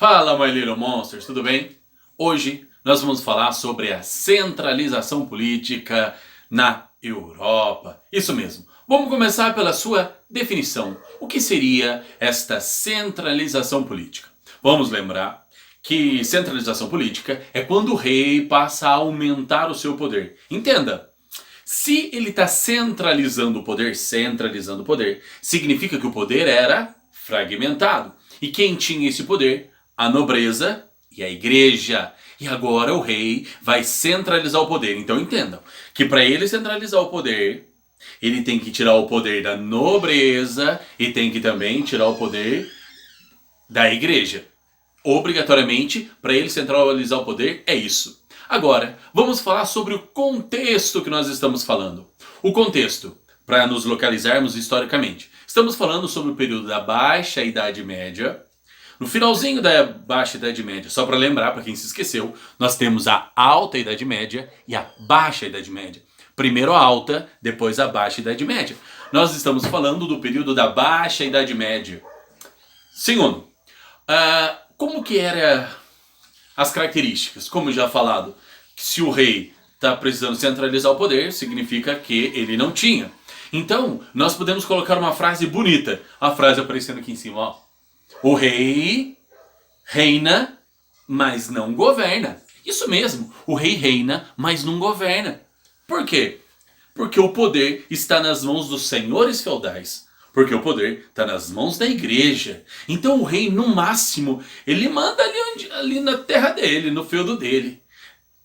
Fala, my little monsters, tudo bem? Hoje nós vamos falar sobre a centralização política na Europa. Isso mesmo. Vamos começar pela sua definição. O que seria esta centralização política? Vamos lembrar que centralização política é quando o rei passa a aumentar o seu poder. Entenda, se ele está centralizando o poder, significa que o poder era fragmentado. E quem tinha esse poder? A nobreza e a igreja. E agora o rei vai centralizar o poder. Então entendam que para ele centralizar o poder, ele tem que tirar o poder da nobreza e tem que também tirar o poder da igreja. Obrigatoriamente, para ele centralizar o poder, é isso. Agora, vamos falar sobre o contexto que nós estamos falando. O contexto, para nos localizarmos historicamente. Estamos falando sobre o período da Baixa Idade Média. No finalzinho da Baixa Idade Média, só para lembrar, para quem se esqueceu, nós temos a Alta Idade Média e a Baixa Idade Média. Primeiro a Alta, depois a Baixa Idade Média. Nós estamos falando do período da Baixa Idade Média. Segundo, como que eram as características? Como já falado, se o rei está precisando centralizar o poder, significa que ele não tinha. Então, nós podemos colocar uma frase bonita. A frase aparecendo aqui em cima, ó. O rei reina, mas não governa. Isso mesmo, o rei reina, mas não governa. Por quê? Porque o poder está nas mãos dos senhores feudais. Porque o poder está nas mãos da igreja. Então o rei, no máximo, ele manda ali na terra dele, no feudo dele.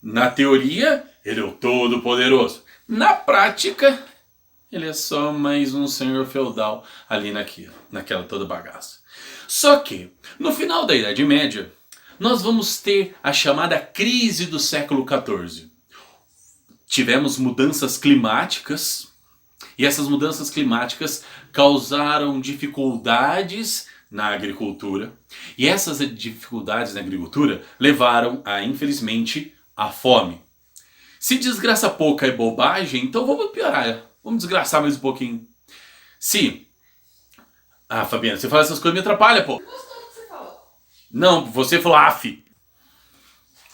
Na teoria, ele é o todo-poderoso. Na prática, ele é só mais um senhor feudal ali naquela toda bagaça. Só que, no final da Idade Média, nós vamos ter a chamada crise do século XIV. Tivemos mudanças climáticas, e essas mudanças climáticas causaram dificuldades na agricultura. E essas dificuldades na agricultura levaram a, infelizmente, a fome. Se desgraça pouca é bobagem, então vamos piorar. Vamos desgraçar mais um pouquinho. Fabiana, você fala essas coisas me atrapalha, pô. Gostou do que você falou? Não, você falou af.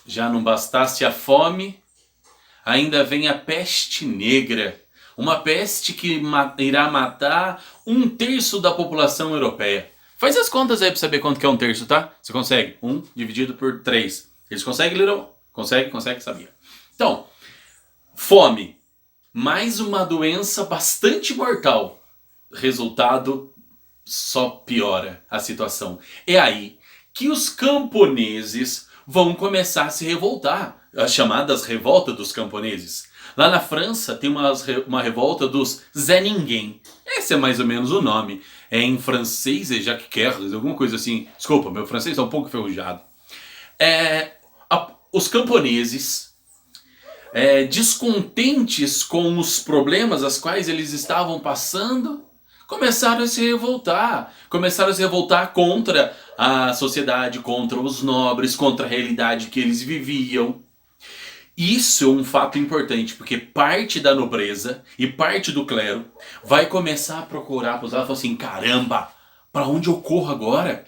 Já não bastasse a fome, ainda vem a peste negra. Uma peste que irá matar 1/3 da população europeia. Faz as contas aí pra saber quanto que é 1/3, tá? Você consegue? 1 dividido por 3. Eles conseguem, Little? Consegue, sabia. Então, fome. Mais uma doença bastante mortal. Resultado, só piora a situação. É aí que os camponeses vão começar a se revoltar. As chamadas revoltas dos camponeses. Lá na França tem uma revolta dos Zé Ninguém. Esse é mais ou menos o nome. É em francês, é Jacques Querres, alguma coisa assim. Desculpa, meu francês é um pouco enferrujado. Os camponeses, descontentes com os problemas aos quais eles estavam passando, começaram a se revoltar. Começaram a se revoltar contra a sociedade, contra os nobres, contra a realidade que eles viviam. Isso é um fato importante, porque parte da nobreza e parte do clero vai começar a procurar para os lados e falar assim, caramba, para onde eu corro agora?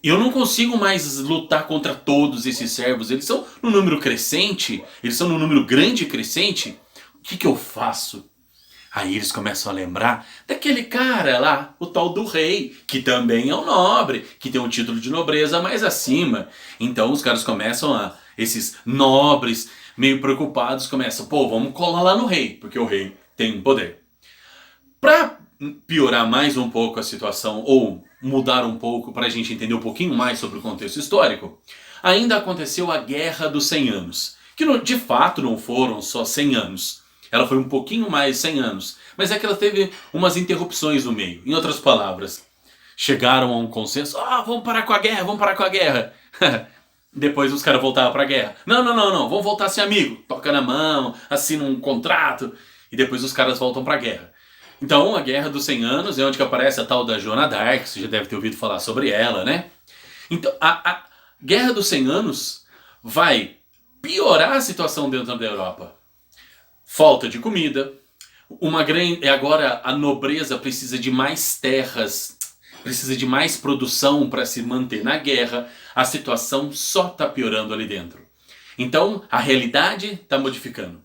Eu não consigo mais lutar contra todos esses servos, eles são no número crescente, eles são no número grande e crescente, o que eu faço? Aí eles começam a lembrar daquele cara lá, o tal do rei, que também é um nobre, que tem um título de nobreza mais acima. Então os caras começam esses nobres, meio preocupados, começam, vamos colar lá no rei, porque o rei tem poder. Para piorar mais um pouco a situação, ou mudar um pouco, para a gente entender um pouquinho mais sobre o contexto histórico, ainda aconteceu a Guerra dos 100 Anos, que de fato não foram só 100 anos. Ela foi um pouquinho mais 100 anos, mas é que ela teve umas interrupções no meio. Em outras palavras, chegaram a um consenso, vamos parar com a guerra. Depois os caras voltavam pra guerra. Não, vamos voltar a ser amigo. Toca na mão, assina um contrato, e depois os caras voltam pra guerra. Então, a Guerra dos 100 Anos é onde que aparece a tal da Joana d'Arc, você já deve ter ouvido falar sobre ela, né? Então, a Guerra dos 100 Anos vai piorar a situação dentro da Europa. Falta de comida, agora a nobreza precisa de mais terras. precisa de mais produção para se manter na guerra, a situação só está piorando ali dentro. Então, a realidade está modificando.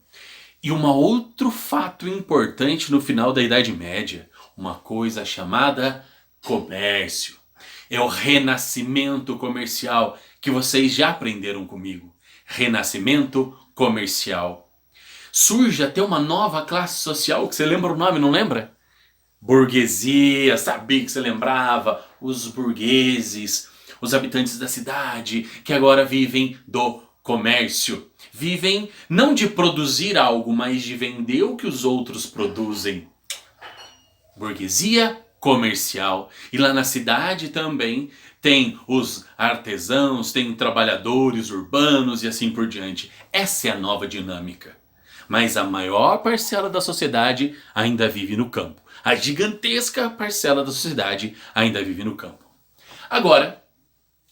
E um outro fato importante no final da Idade Média, uma coisa chamada comércio. É o renascimento comercial que vocês já aprenderam comigo. Renascimento comercial. Surge até uma nova classe social, que você lembra o nome, não lembra? Burguesia, sabia que você lembrava, os burgueses, os habitantes da cidade, que agora vivem do comércio. Vivem não de produzir algo, mas de vender o que os outros produzem. Burguesia comercial. E lá na cidade também tem os artesãos, tem trabalhadores urbanos e assim por diante. Essa é a nova dinâmica. Mas a maior parcela da sociedade ainda vive no campo. A gigantesca parcela da sociedade ainda vive no campo. Agora,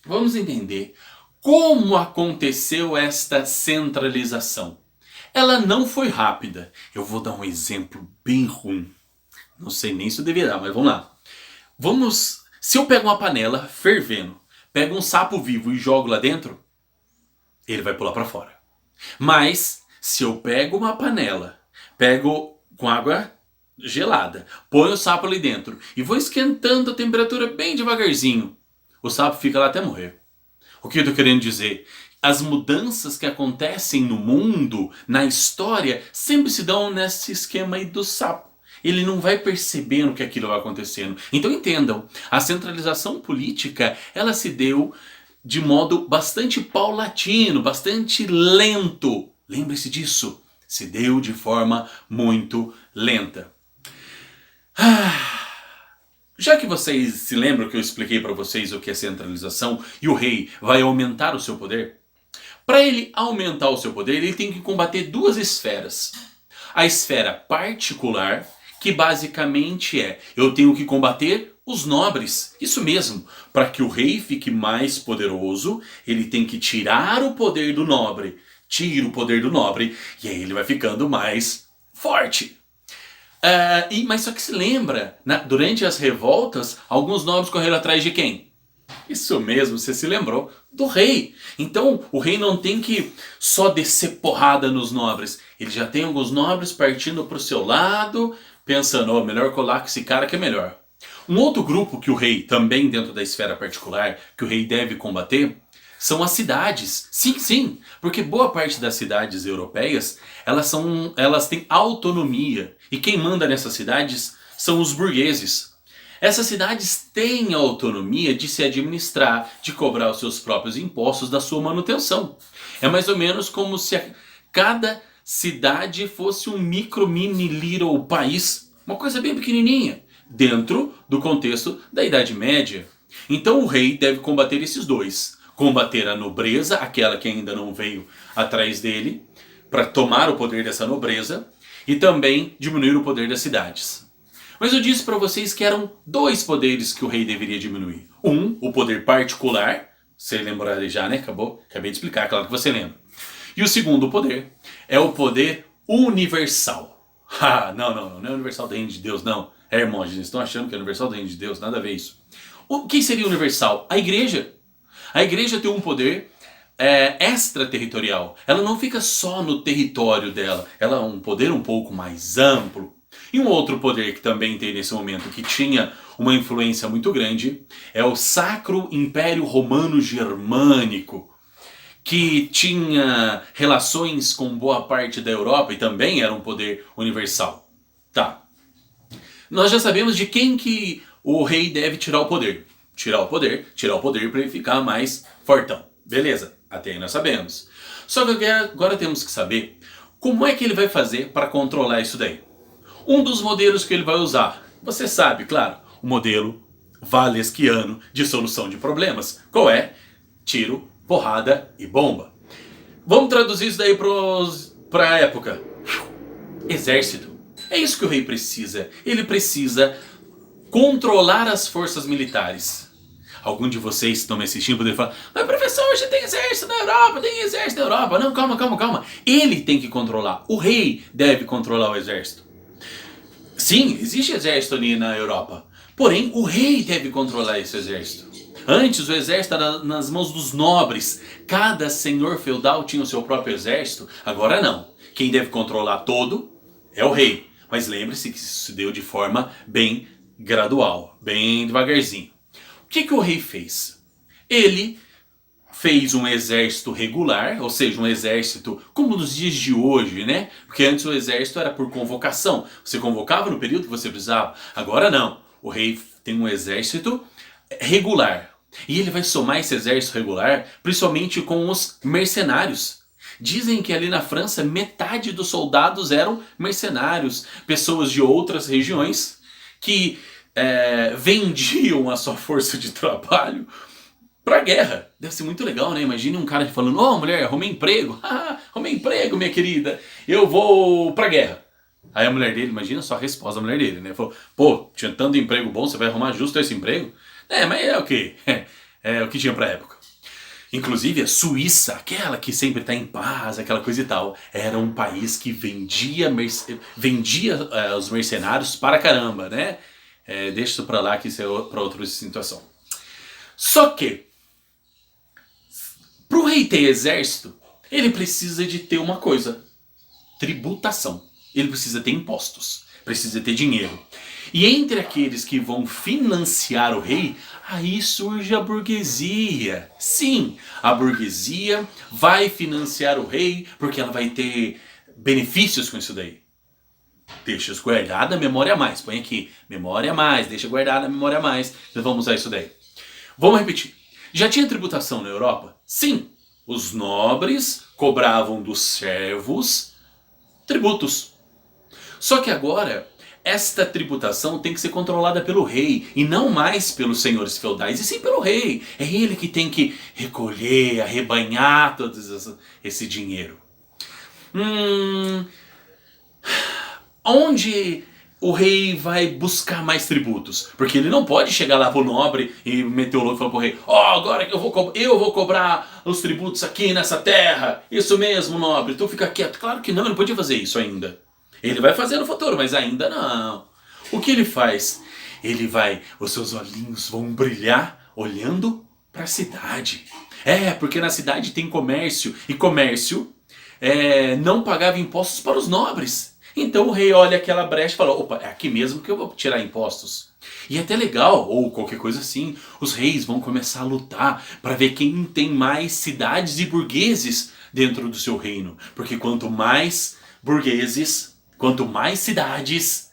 vamos entender como aconteceu esta centralização. Ela não foi rápida. Eu vou dar um exemplo bem ruim. Não sei nem se eu deveria dar, mas vamos lá. Se eu pego uma panela fervendo, pego um sapo vivo e jogo lá dentro, ele vai pular para fora. Mas se eu pego uma panela, pego com água gelada, ponho o sapo ali dentro e vou esquentando a temperatura bem devagarzinho, o sapo fica lá até morrer. O que eu estou querendo dizer? As mudanças que acontecem no mundo, na história, sempre se dão nesse esquema aí do sapo. Ele não vai percebendo que aquilo vai acontecendo. Então entendam, a centralização política, ela se deu de modo bastante paulatino, bastante lento. Lembre-se disso, se deu de forma muito lenta. Já que vocês se lembram que eu expliquei para vocês o que é centralização e o rei vai aumentar o seu poder, para ele aumentar o seu poder, ele tem que combater duas esferas. A esfera particular, que basicamente eu tenho que combater os nobres. Isso mesmo, para que o rei fique mais poderoso, ele tem que tirar o poder do nobre. Tira o poder do nobre e aí ele vai ficando mais forte. Mas só que se lembra, durante as revoltas, alguns nobres correram atrás de quem? Isso mesmo, você se lembrou, do rei. Então o rei não tem que só descer porrada nos nobres. Ele já tem alguns nobres partindo para o seu lado, pensando, melhor colar com esse cara que é melhor. Um outro grupo que o rei, também dentro da esfera particular, que o rei deve combater, são as cidades. Sim, porque boa parte das cidades europeias, elas têm autonomia. E quem manda nessas cidades são os burgueses. Essas cidades têm a autonomia de se administrar, de cobrar os seus próprios impostos da sua manutenção. É mais ou menos como se cada cidade fosse um mini little país, uma coisa bem pequenininha, dentro do contexto da Idade Média. Então o rei deve combater esses dois. Combater a nobreza, aquela que ainda não veio atrás dele, para tomar o poder dessa nobreza, e também diminuir o poder das cidades. Mas eu disse para vocês que eram dois poderes que o rei deveria diminuir. O poder particular, você lembra já, né? Acabei de explicar, claro que você lembra. E o segundo poder é o poder universal. Não é universal do reino de Deus, não. Irmãos, eles estão achando que é universal do reino de Deus, nada a ver isso. Quem seria universal? A igreja. A igreja tem um poder extraterritorial. Ela não fica só no território dela. Ela é um poder um pouco mais amplo. E um outro poder que também tem nesse momento, que tinha uma influência muito grande, é o Sacro Império Romano Germânico, que tinha relações com boa parte da Europa e também era um poder universal. Tá. Nós já sabemos de quem que o rei deve tirar o poder. Tirar o poder para ele ficar mais fortão. Beleza, até aí nós sabemos. Só que agora temos que saber como é que ele vai fazer para controlar isso daí. Um dos modelos que ele vai usar, você sabe, claro, o modelo Valeskiano de solução de problemas. Qual é? Tiro, porrada e bomba. Vamos traduzir isso daí para a época. Exército. É isso que o rei precisa. Ele precisa controlar as forças militares. Algum de vocês que estão me assistindo poderia falar, mas professor, hoje tem exército na Europa, tem exército na Europa. Não, calma. Ele tem que controlar. O rei deve controlar o exército. Sim, existe exército ali na Europa. Porém, o rei deve controlar esse exército. Antes, o exército era nas mãos dos nobres. Cada senhor feudal tinha o seu próprio exército. Agora não. Quem deve controlar todo é o rei. Mas lembre-se que isso se deu de forma bem gradual, bem devagarzinho. O que o rei fez? Ele fez um exército regular, ou seja, um exército como nos dias de hoje, né? Porque antes o exército era por convocação. Você convocava no período que você precisava. Agora não. O rei tem um exército regular. E ele vai somar esse exército regular principalmente com os mercenários. Dizem que ali na França metade dos soldados eram mercenários, pessoas de outras regiões que vendiam a sua força de trabalho pra guerra. Deve ser muito legal, né? Imagine um cara falando: "Ô, mulher, arrumei emprego. Arrumei emprego, minha querida. Eu vou pra guerra." Aí a mulher dele, imagina só a resposta da mulher dele, né? Falou: "Pô, tinha tanto emprego bom, você vai arrumar justo esse emprego?" Mas é o que? É o que tinha pra época. Inclusive a Suíça, aquela que sempre está em paz, aquela coisa e tal, era um país que vendia os mercenários para caramba, né? Deixa isso pra lá que isso é pra outra situação. Só que, pro rei ter exército, ele precisa de ter uma coisa: tributação. Ele precisa ter impostos, precisa ter dinheiro. E entre aqueles que vão financiar o rei, aí surge a burguesia. Sim, a burguesia vai financiar o rei porque ela vai ter benefícios com isso daí. Deixa guardada a memória a mais. Põe aqui, memória a mais, deixa guardada a memória a mais. Nós vamos usar isso daí. Vamos repetir. Já tinha tributação na Europa? Sim. Os nobres cobravam dos servos tributos. Só que agora, esta tributação tem que ser controlada pelo rei, e não mais pelos senhores feudais, e sim pelo rei. É ele que tem que recolher, arrebanhar todo esse dinheiro. Onde o rei vai buscar mais tributos? Porque ele não pode chegar lá pro nobre e meter o louco e falar pro rei: agora que eu vou cobrar os tributos aqui nessa terra. Isso mesmo, nobre, tu fica quieto. Claro que não, ele não podia fazer isso ainda. Ele vai fazer no futuro, mas ainda não. O que ele faz? Os seus olhinhos vão brilhar olhando para a cidade. Porque na cidade tem comércio, e comércio não pagava impostos para os nobres. Então o rei olha aquela brecha e fala: opa, é aqui mesmo que eu vou tirar impostos. E é até legal, ou qualquer coisa assim, os reis vão começar a lutar para ver quem tem mais cidades e burgueses dentro do seu reino. Porque quanto mais burgueses, quanto mais cidades,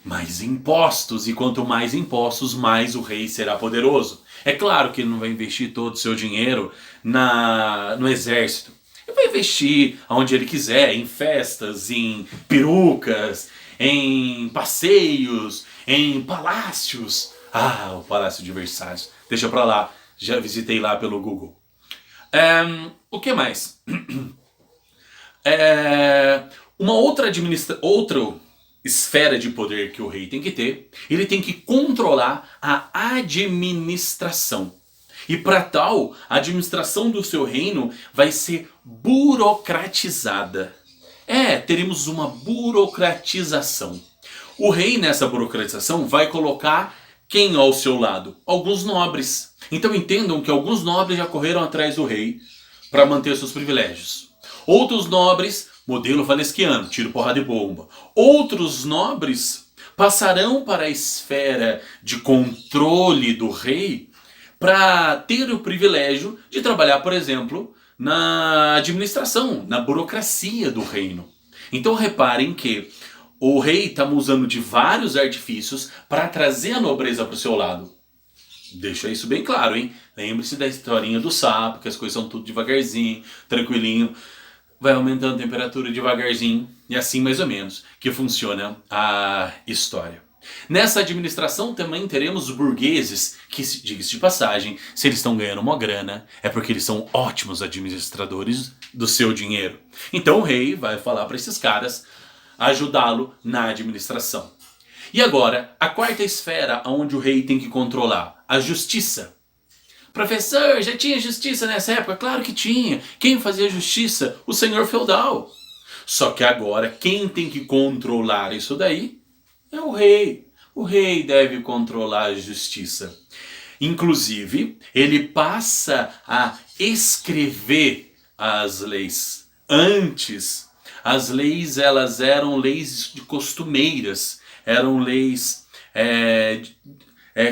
mais impostos. E quanto mais impostos, mais o rei será poderoso. É claro que ele não vai investir todo o seu dinheiro no exército. Ele vai investir onde ele quiser, em festas, em perucas, em passeios, em palácios. O Palácio de Versalhes. Deixa pra lá, já visitei lá pelo Google. O que mais? Uma outra esfera de poder que o rei tem que ter, ele tem que controlar a administração. E para tal, a administração do seu reino vai ser burocratizada. Teremos uma burocratização. O rei, nessa burocratização, vai colocar quem ao seu lado? Alguns nobres. Então entendam que alguns nobres já correram atrás do rei para manter seus privilégios. Outros nobres, modelo valesquiano, tiro, porrada e bomba. Outros nobres passarão para a esfera de controle do rei para ter o privilégio de trabalhar, por exemplo, na administração, na burocracia do reino. Então reparem que o rei está usando de vários artifícios para trazer a nobreza para o seu lado. Deixa isso bem claro, hein? Lembre-se da historinha do sapo, que as coisas são tudo devagarzinho, tranquilinho. Vai aumentando a temperatura devagarzinho, e assim mais ou menos que funciona a história. Nessa administração também teremos burgueses, que, diga-se de passagem, se eles estão ganhando uma grana, é porque eles são ótimos administradores do seu dinheiro. Então o rei vai falar para esses caras ajudá-lo na administração. E agora, a quarta esfera onde o rei tem que controlar, a justiça. Professor, já tinha justiça nessa época? Claro que tinha. Quem fazia justiça? O senhor feudal. Só que agora quem tem que controlar isso daí é o rei. O rei deve controlar a justiça. Inclusive, ele passa a escrever as leis. Antes, as leis elas eram leis de costumeiras, eram leis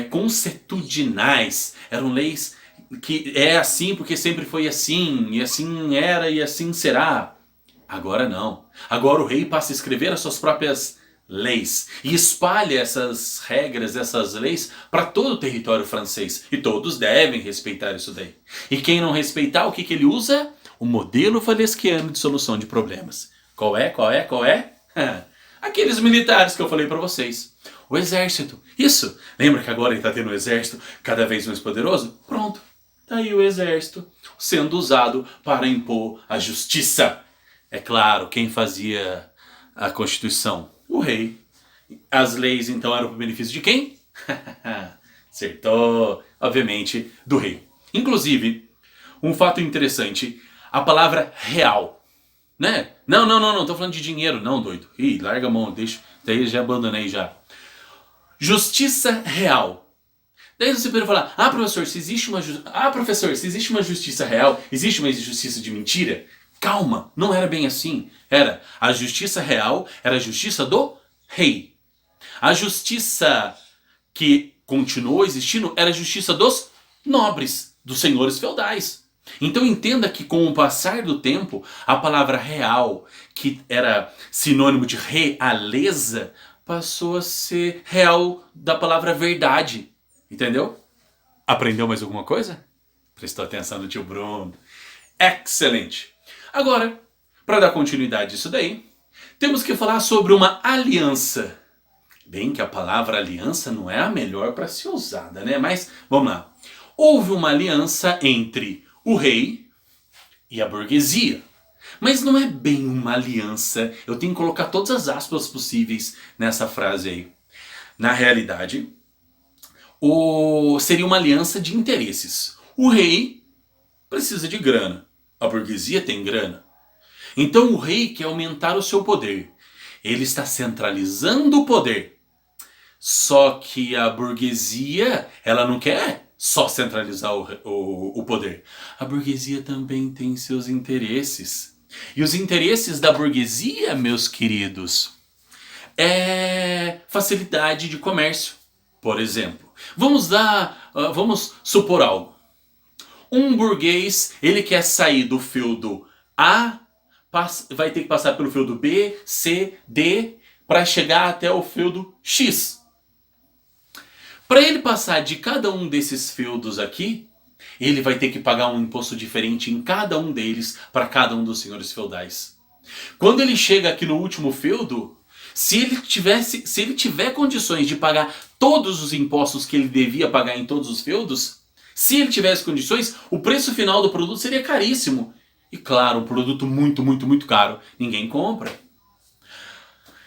consuetudinais, eram leis que é assim porque sempre foi assim, e assim era e assim será. Agora não. Agora o rei passa a escrever as suas próprias leis e espalha essas regras, essas leis para todo o território francês. E todos devem respeitar isso daí. E quem não respeitar, o que ele usa? O modelo valesquiano de solução de problemas. Qual é? Aqueles militares que eu falei para vocês. O exército. Isso. Lembra que agora ele está tendo um exército cada vez mais poderoso? Pronto. Tá aí o exército sendo usado para impor a justiça. É claro, quem fazia a Constituição? O rei. As leis, então, eram para o benefício de quem? Acertou, obviamente, do rei. Inclusive, um fato interessante, a palavra real, né? Não, tô falando de dinheiro, não, doido. Ih, larga a mão, deixa, daí já abandonei já. Justiça real. Daí você pode falar, professor, se existe uma justiça real, existe uma justiça de mentira? Calma, não era bem assim. Era a justiça real, era a justiça do rei. A justiça que continuou existindo era a justiça dos nobres, dos senhores feudais. Então entenda que com o passar do tempo, a palavra real, que era sinônimo de realeza, passou a ser real da palavra verdade. Entendeu? Aprendeu mais alguma coisa? Prestou atenção no tio Bruno. Excelente! Agora, para dar continuidade a isso daí, temos que falar sobre uma aliança. Bem que a palavra aliança não é a melhor para ser usada, né? Mas, vamos lá. Houve uma aliança entre o rei e a burguesia. Mas não é bem uma aliança. Eu tenho que colocar todas as aspas possíveis nessa frase aí. Na realidade, seria uma aliança de interesses. O rei precisa de grana. A burguesia tem grana. Então o rei quer aumentar o seu poder. Ele está centralizando o poder. Só que a burguesia, ela não quer só centralizar o poder. A burguesia também tem seus interesses. E os interesses da burguesia, meus queridos, é facilidade de comércio. Por exemplo, vamos supor algo. Um burguês, ele quer sair do feudo A, vai ter que passar pelo feudo B, C, D, para chegar até o feudo X. Para ele passar de cada um desses feudos aqui, ele vai ter que pagar um imposto diferente em cada um deles para cada um dos senhores feudais. Quando ele chega aqui no último feudo, se ele tiver condições de pagar todos os impostos que ele devia pagar em todos os feudos, se ele tivesse condições, o preço final do produto seria caríssimo. E claro, um produto muito, muito, muito caro. Ninguém compra.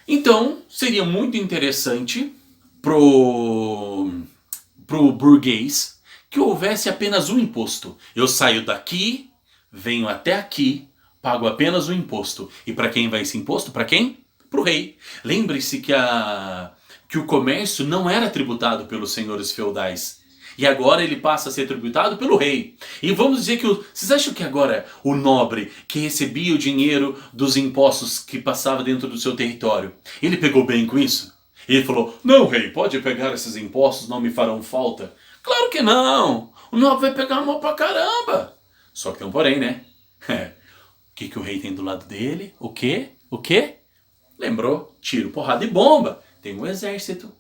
Então, seria muito interessante pro burguês que houvesse apenas um imposto. Eu saio daqui, venho até aqui, pago apenas um imposto. E para quem vai esse imposto? Para quem? Para o rei. Lembre-se que o comércio não era tributado pelos senhores feudais. E agora ele passa a ser tributado pelo rei. E vamos dizer que vocês acham que agora o nobre que recebia o dinheiro dos impostos que passava dentro do seu território, ele pegou bem com isso? Ele falou, não rei, pode pegar esses impostos, não me farão falta. Claro que não! O nobre vai pegar mal pra caramba! Só que tem um porém, né? O que o rei tem do lado dele? O quê? Lembrou? Tiro, porrada e bomba. Tem um exército.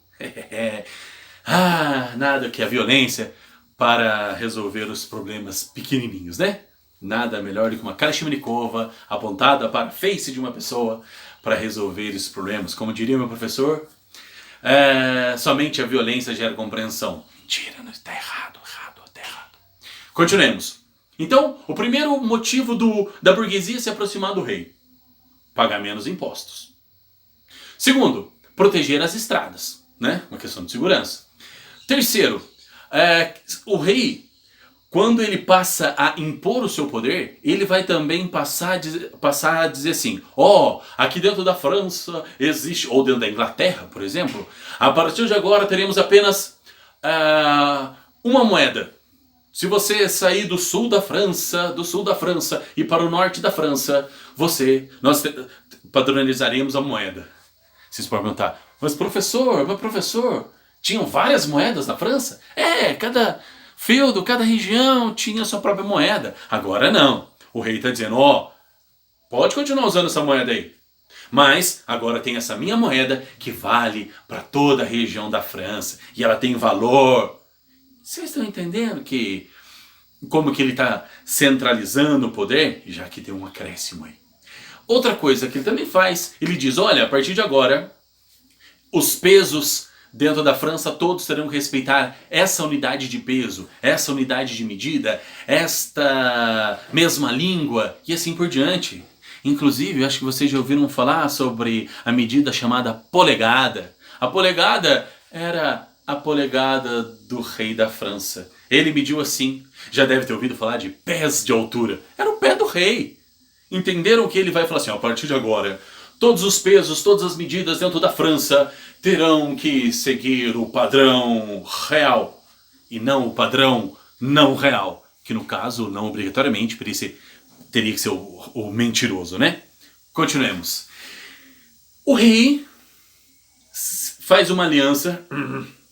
Nada que a violência para resolver os problemas pequenininhos, né? Nada melhor do que uma Kalashnikova apontada para a face de uma pessoa para resolver esses problemas. Como diria meu professor, somente a violência gera compreensão. Mentira, não está errado. Continuemos. Então, o primeiro motivo da burguesia se aproximar do rei: pagar menos impostos. Segundo, proteger as estradas, né? Uma questão de segurança. Terceiro, o rei quando ele passa a impor o seu poder, ele vai também passar a dizer assim, aqui dentro da França existe, ou dentro da Inglaterra, por exemplo, a partir de agora teremos apenas uma moeda. Se você sair do sul da França e para o norte da França, nós padronizaremos a moeda. Vocês podem perguntar, mas professor, tinham várias moedas na França? Cada feudo, cada região tinha sua própria moeda. Agora não. O rei está dizendo, pode continuar usando essa moeda aí. Mas agora tem essa minha moeda que vale para toda a região da França. E ela tem valor. Vocês estão entendendo como que ele está centralizando o poder? Já que tem um acréscimo aí. Outra coisa que ele também faz, ele diz, olha, a partir de agora, os pesos dentro da França todos terão que respeitar essa unidade de peso, essa unidade de medida, esta mesma língua e assim por diante. Inclusive, eu acho que vocês já ouviram falar sobre a medida chamada polegada. A polegada era a polegada do rei da França. Ele mediu assim. Já deve ter ouvido falar de pés de altura. Era o pé do rei. Entenderam que ele vai falar assim, a partir de agora, todos os pesos, todas as medidas dentro da França terão que seguir o padrão real e não o padrão não real, que no caso, não obrigatoriamente, teria que ser o mentiroso, né? Continuemos. O rei faz uma aliança,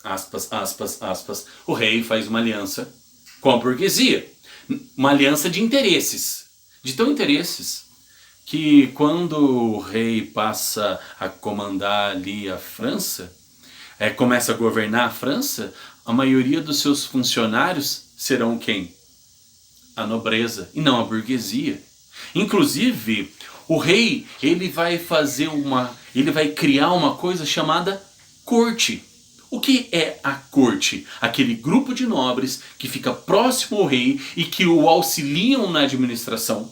aspas, o rei faz uma aliança com a burguesia, uma aliança de interesses, que quando o rei passa a comandar ali a França, começa a governar a França, a maioria dos seus funcionários serão quem? A nobreza e não a burguesia. Inclusive, o rei, ele vai criar uma coisa chamada corte. O que é a corte? Aquele grupo de nobres que fica próximo ao rei e que o auxiliam na administração.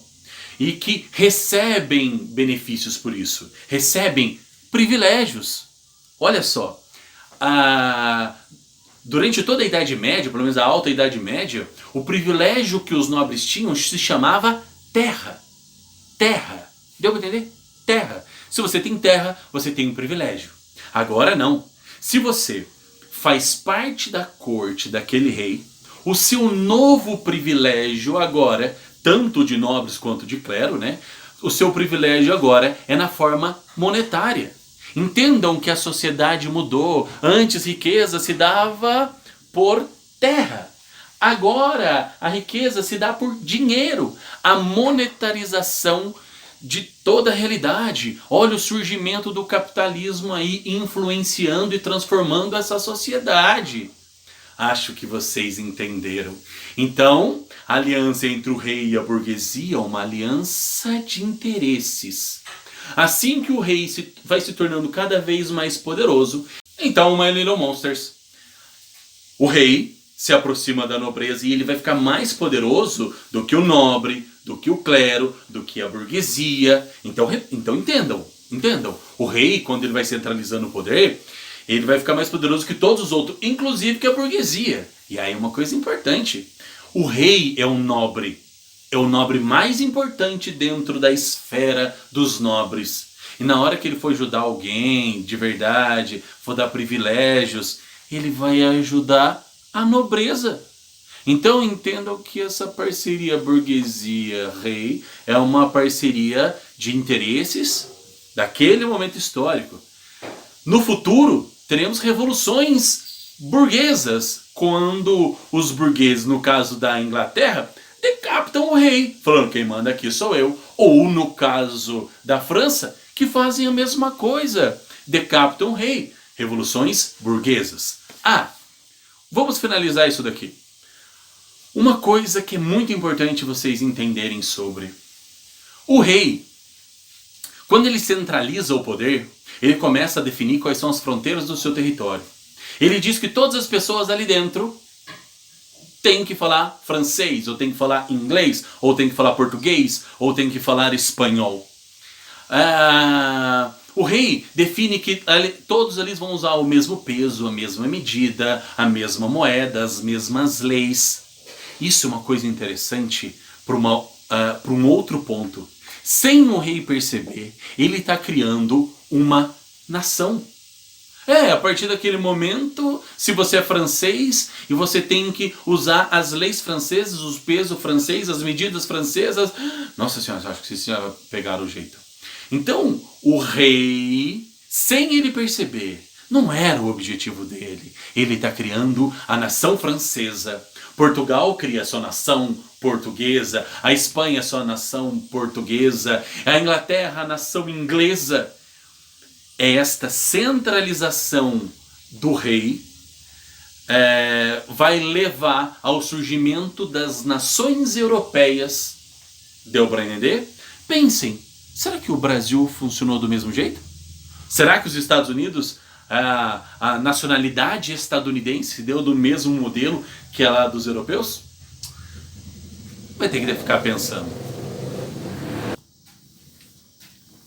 E que recebem benefícios por isso. Recebem privilégios. Olha só. Durante toda a Idade Média, pelo menos a Alta Idade Média, o privilégio que os nobres tinham se chamava terra. Terra. Deu para entender? Terra. Se você tem terra, você tem um privilégio. Agora não. Se você faz parte da corte daquele rei, o seu novo privilégio agora, tanto de nobres quanto de clero, né? O seu privilégio agora é na forma monetária. Entendam que a sociedade mudou. Antes riqueza se dava por terra. Agora a riqueza se dá por dinheiro. A monetarização de toda a realidade. Olha o surgimento do capitalismo aí influenciando e transformando essa sociedade. Acho que vocês entenderam. Então, a aliança entre o rei e a burguesia é uma aliança de interesses. Assim que o rei vai se tornando cada vez mais poderoso, então, My Little Monsters, o rei se aproxima da nobreza e ele vai ficar mais poderoso do que o nobre, do que o clero, do que a burguesia. Então entendam. O rei, quando ele vai centralizando o poder, ele vai ficar mais poderoso que todos os outros, inclusive que a burguesia. E aí uma coisa importante, o rei é o nobre mais importante dentro da esfera dos nobres. E na hora que ele for ajudar alguém de verdade, for dar privilégios, ele vai ajudar a nobreza. Então entendam que essa parceria burguesia-rei é uma parceria de interesses daquele momento histórico. No futuro, teremos revoluções burguesas, quando os burgueses, no caso da Inglaterra, decapitam o rei, falando quem manda aqui sou eu. Ou no caso da França, que fazem a mesma coisa, decapitam o rei. Revoluções burguesas. Vamos finalizar isso daqui. Uma coisa que é muito importante vocês entenderem sobre. O rei, quando ele centraliza o poder, ele começa a definir quais são as fronteiras do seu território. Ele diz que todas as pessoas ali dentro têm que falar francês, ou têm que falar inglês, ou têm que falar português, ou têm que falar espanhol. O rei define que todos eles vão usar o mesmo peso, a mesma medida, a mesma moeda, as mesmas leis. Isso é uma coisa interessante para um outro ponto. Sem o rei perceber, ele está criando uma nação. A partir daquele momento, se você é francês e você tem que usar as leis francesas, os pesos franceses, as medidas francesas, nossa senhora, acho que vocês já pegaram o jeito. Então, o rei, sem ele perceber, não era o objetivo dele. Ele está criando a nação francesa. Portugal cria sua nação portuguesa, a Espanha sua nação portuguesa, a Inglaterra a nação inglesa. Esta centralização do rei vai levar ao surgimento das nações europeias. Deu para entender? Pensem, será que o Brasil funcionou do mesmo jeito? Será que os Estados Unidos, a nacionalidade estadunidense deu do mesmo modelo que a lá dos europeus? Vai ter que ficar pensando.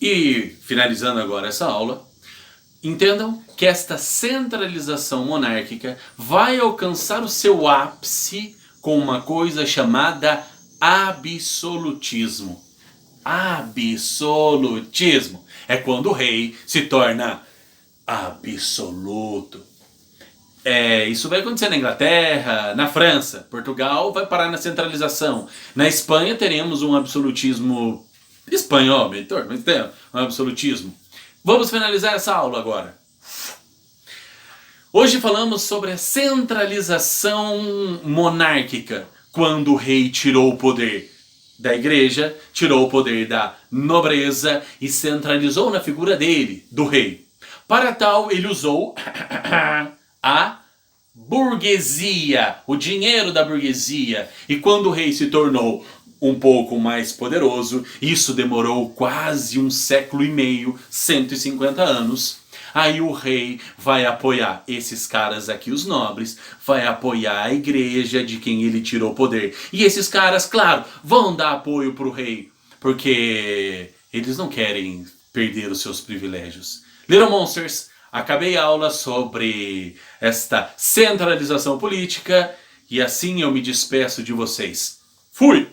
E, finalizando agora essa aula, entendam que esta centralização monárquica vai alcançar o seu ápice com uma coisa chamada absolutismo. Absolutismo é quando o rei se torna absoluto. Isso vai acontecer na Inglaterra, na França. Portugal vai parar na centralização. Na Espanha teremos um absolutismo espanhol, mas tem um absolutismo. Vamos finalizar essa aula agora. Hoje falamos sobre a centralização monárquica, quando o rei tirou o poder da igreja, tirou o poder da nobreza e centralizou na figura dele, do rei. Para tal, ele usou a burguesia, o dinheiro da burguesia. E quando o rei se tornou um pouco mais poderoso, isso demorou quase 1,5 séculos, 150 anos. Aí o rei vai apoiar esses caras aqui, os nobres, vai apoiar a igreja de quem ele tirou o poder. E esses caras, claro, vão dar apoio para o rei, porque eles não querem perder os seus privilégios. Little Monsters, acabei a aula sobre esta centralização política e assim eu me despeço de vocês. Fui!